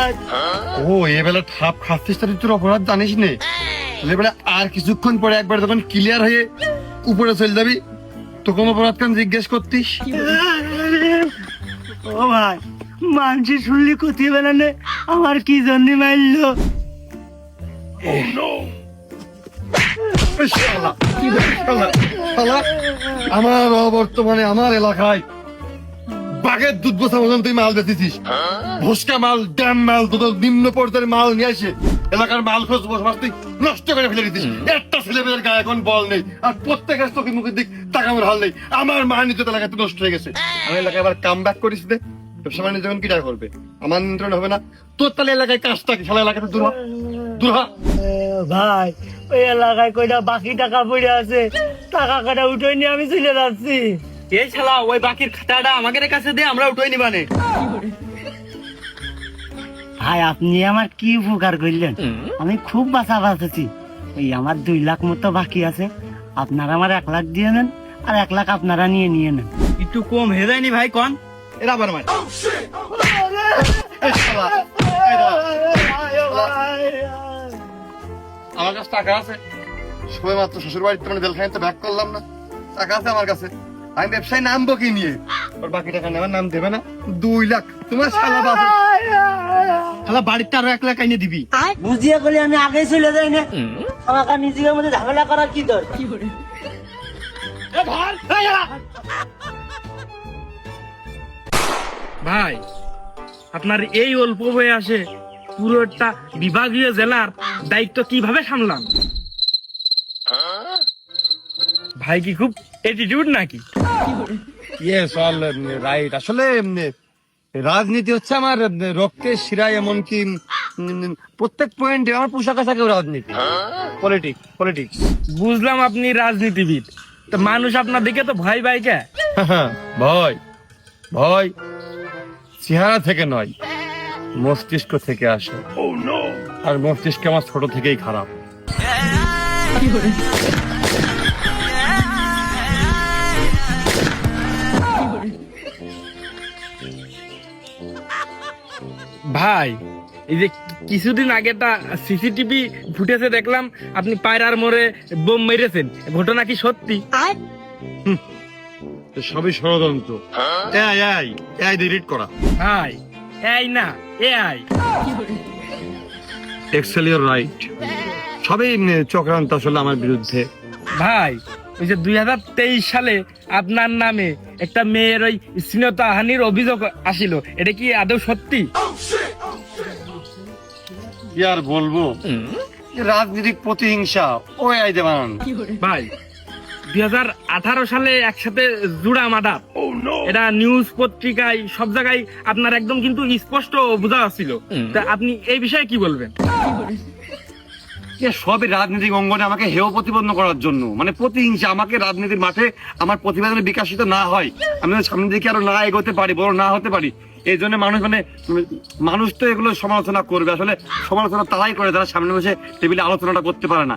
অপরাধ। ও এবেলা ঠাপ খাচ্ছিস তাহলে তোর অপরাধ জানিস নে, এবেলা আর কিছুক্ষণ পরে একবার যখন ক্লিয়ার হয়ে উপরে চলে যাবি তখন অপরাধ কেন জিজ্ঞেস করতিস? ও ভাই, মানসি শুনলি ক্ষতি বেলানে আমার কি জন্য মারলো? শালা, শালা, শালা, আমার বর্তমানে আমার এলাকায় বাঘের দুধ বসা মতন তুই মাল বেঁচেছিস, ভুসকা মাল, ড্যাম মাল, তোদের নিম্ন পর্যায়ের মাল নিয়ে আসে এলাকার মাল খোঁজ বসবাস তুই নষ্ট করে ফেলে দিতিস। একটা ছেলেমেয়ের গায়ে এখন বল নেই, আর প্রত্যেকের চোখে মুখের দিক তাকানোর হাল নেই। আমার মান নিতে এলাকাতে নষ্ট হয়ে গেছে। আমি এলাকায় আবার কাম ব্যাক করিস দে, ব্যবসা বাণিজ্য যখন কিটা করবে আমার নিয়ন্ত্রণ হবে না। তোর তাহলে এলাকায় কাজটা কি? শালা এলাকাতে দূর হ, দূর হ। ভাই, ওই এলাকায় কয়টা বাকি টাকা পড়ে আছে, টাকা কাটা উঠে নিয়ে আমি চলে যাচ্ছি। এই শালা ওই বাকির খাতাটা আমাদের কাছে দে, আমরা উঠাই নিবানে। ভাই, আপনি আমার কি উপকার করলেন, আমি খুব বাঁচা বাঁচেছি। ওই আমার 2 লাখ মতো বাকি আছে, আপনারা আমার 1 লাখ দিয়ে নেন, আর 1 লাখ আপনারা নিয়ে নেন। একটু কম হয়ে যায়নি ভাই? কন এরা আবার মার। এই শালা, এই দাঁড়া। আমার কাছে টাকা আছে, সবাই মাত্র শ্বশুর বাড়িতে মানে জেলখানাতে ব্যাক করলাম না, টাকা আছে আমার কাছে। আমি ব্যবসায় নামবো কি নিয়ে? ওর বাকি টাকা নেওয়ার নাম দেবে না। 2 লাখ তোমার শালা বাবা, শালা বাড়িতে আরো 1 লাখ আইনে দিবি। বুঝিয়ে বলে আমি আগে চলে যাই না, আমাকে নিজের মধ্যে ঝামেলা করার কি দরকার? ভাই, আপনার এই অল্প বয়সে পুরো একটা বিভাগীয় জেলার দায়িত্ব কিভাবে সামলান? ভাই কি খুব অ্যাটিটিউড নাকি? Yes all right. আসলে রাজনীতি হচ্ছে আমার রক্তের শিরায়, এমনকি প্রত্যেক পয়েন্টে আমার পোশাক আশাকেও রাজনীতি, পলিটিক্স পলিটিক্স। বুঝলাম আপনি রাজনীতিবিদ, তো মানুষ আপনার দিকে তো ভয় পায় কে? ভয়, ভয় চেহারা থেকে নয়, মস্তিষ্ক থেকে আসে। আর মস্তিষ্ক আমার ছোট থেকেই খারাপ। ভাই, এই যে কিছুদিন আগে একটা সিসিটিভি ফুটেজে দেখলাম আপনি পায়রার মোড়ে বোম মেরেছেন, ঘটনা কি সত্যি? সবই ষড়যন্ত্র। এআই ডিলিট করা। ভাই, এই না এআই। এক্সেলিয়র রাইট, সবই চক্রান্ত আসলে আমার বিরুদ্ধে। ভাই, ওই যে 2023 সালে আপনার নামে একটা মেয়ের ওই শ্লীলতাহানির অভিযোগ আসিল, এটা কি আদৌ সত্যি? কি আর বলবো, রাজনৈতিক প্রতিহিংসা ও এআই দিয়ে বানানো। ভাই, 2018 সালে একসাথে জুড়া মাদার, এটা নিউজ পত্রিকায় সব জায়গায় আপনার একদম কিন্তু স্পষ্ট বোঝা যাচ্ছিল। তা আপনি এই বিষয়ে কি বলবেন? সবই রাজনৈতিক অঙ্গনে আমাকে হেয় প্রতিপন্ন করার জন্য, মানে প্রতিহিংসা। আমাকে রাজনীতির মাঠে আমার প্রতিভা বিকাশিত না হয়, আমি সামনের দিকে আরো না এগোতে পারি, বড় না হতে পারি, এই জন্য মানুষ তো এগুলো সমালোচনা করবে। আসলে সমালোচনা তারাই করে যারা সামনে বসে টেবিলে আলোচনাটা করতে পারে না।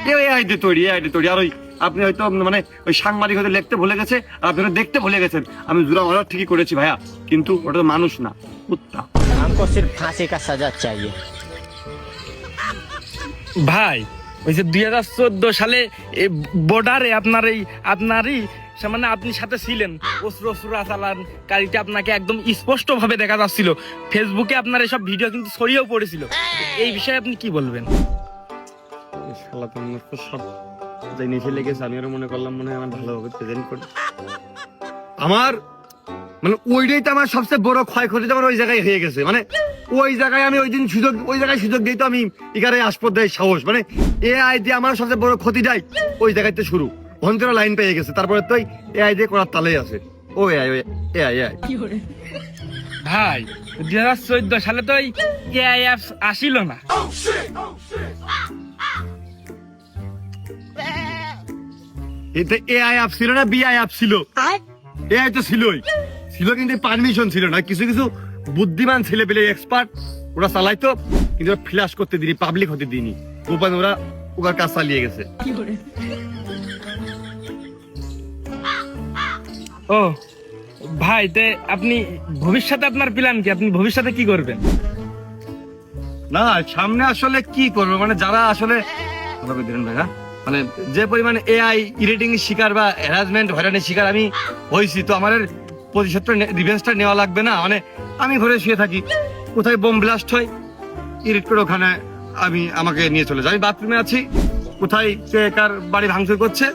এআই দিয়ে তৈরি, এআই দিয়ে তৈরি। আর ওই আপনি হয়তো মানে ওই সাংবাদিক হয়তো লিখতে ভুলে গেছে, আর আপনি দেখতে ভুলে গেছেন। আমি জুরা মারা ঠিকই করেছি ভাইয়া, কিন্তু ওটা তো মানুষ না, কুত্তা। हमको सिर्फ फांसी का सजा चाहिए। ভাই, ওই যে 2014 সালে বর্ডারে আপনারই মানে আপনি সাথে ছিলেন, অস্ত্র চালানকারীতে আপনাকে একদম স্পষ্ট ভাবে দেখা যাচ্ছিল। ফেসবুকে আপনার এসব ভিডিও কিন্তু ছড়িয়েও পড়েছিল, এই বিষয়ে আপনি কি বলবেন? শালা তো সব জেনে লেগেছে, আমি আরো মনে করলাম মনে হয় আমার ভালোভাবে প্রেজেন্ট করে। আমার মানে ওইটাই তো আমার সবচেয়ে বড় ক্ষয়ক্ষতি, আমার ওই জায়গায় হয়ে গেছে। মানে ওই জায়গায় আমি ওই দিন ওই জায়গায় সুযোগ দিই তো আমি এখানে আসপদ দেয় সাহস। মানে এআই দিয়ে আমার সবচেয়ে বড় ক্ষতিটাই ওই জায়গাতে শুরু। অন্তরা লাইন পেয়ে গেছে, তারপরে তো এআই দিয়ে করার তালেই আছে। ও এআই এআই ভাই, 2014 সালে তো এআই অ্যাপস আসিল না। এতে এআই অ্যাপ ছিল না, বিআই অ্যাপ ছিল। এআই তো ছিল, কিন্তু পারমিশন ছিল না। কিছু কিছু বুদ্ধিমান ছেলে পেলে এক্সপার্ট ওরা চালাইতো, কিন্তু ফ্ল্যাশ করতে দিনি, পাবলিক হতে দিনি, গোপন ওরা কাজ চালিয়ে গেছে। ও ভাই, তে আপনি ভবিষ্যতে আপনার প্ল্যান কি? আপনি ভবিষ্যতে কি করবেন? না সামনে আসলে কি করবো, মানে যারা আসলে ভালো দিলেন ভাই, হ্যাঁ? মানে যে পরিমাণে এআই ইরিটিং শিকার বা হ্যারাসমেন্ট হয়রানির শিকার আমি হয়েছি, তো আমার প্রতিশোধটা রিভেঞ্জটা নেওয়া লাগবে না। মানে আমি ঘরে শুয়ে থাকি, কোথায় বোম ব্লাস্ট হয় ইরিট করে ওখানে আমাকে নিয়ে চলে যায়। আমি বাথরুমে আছি, কোথায় কে কার বাড়ি ভাঙচুর করছে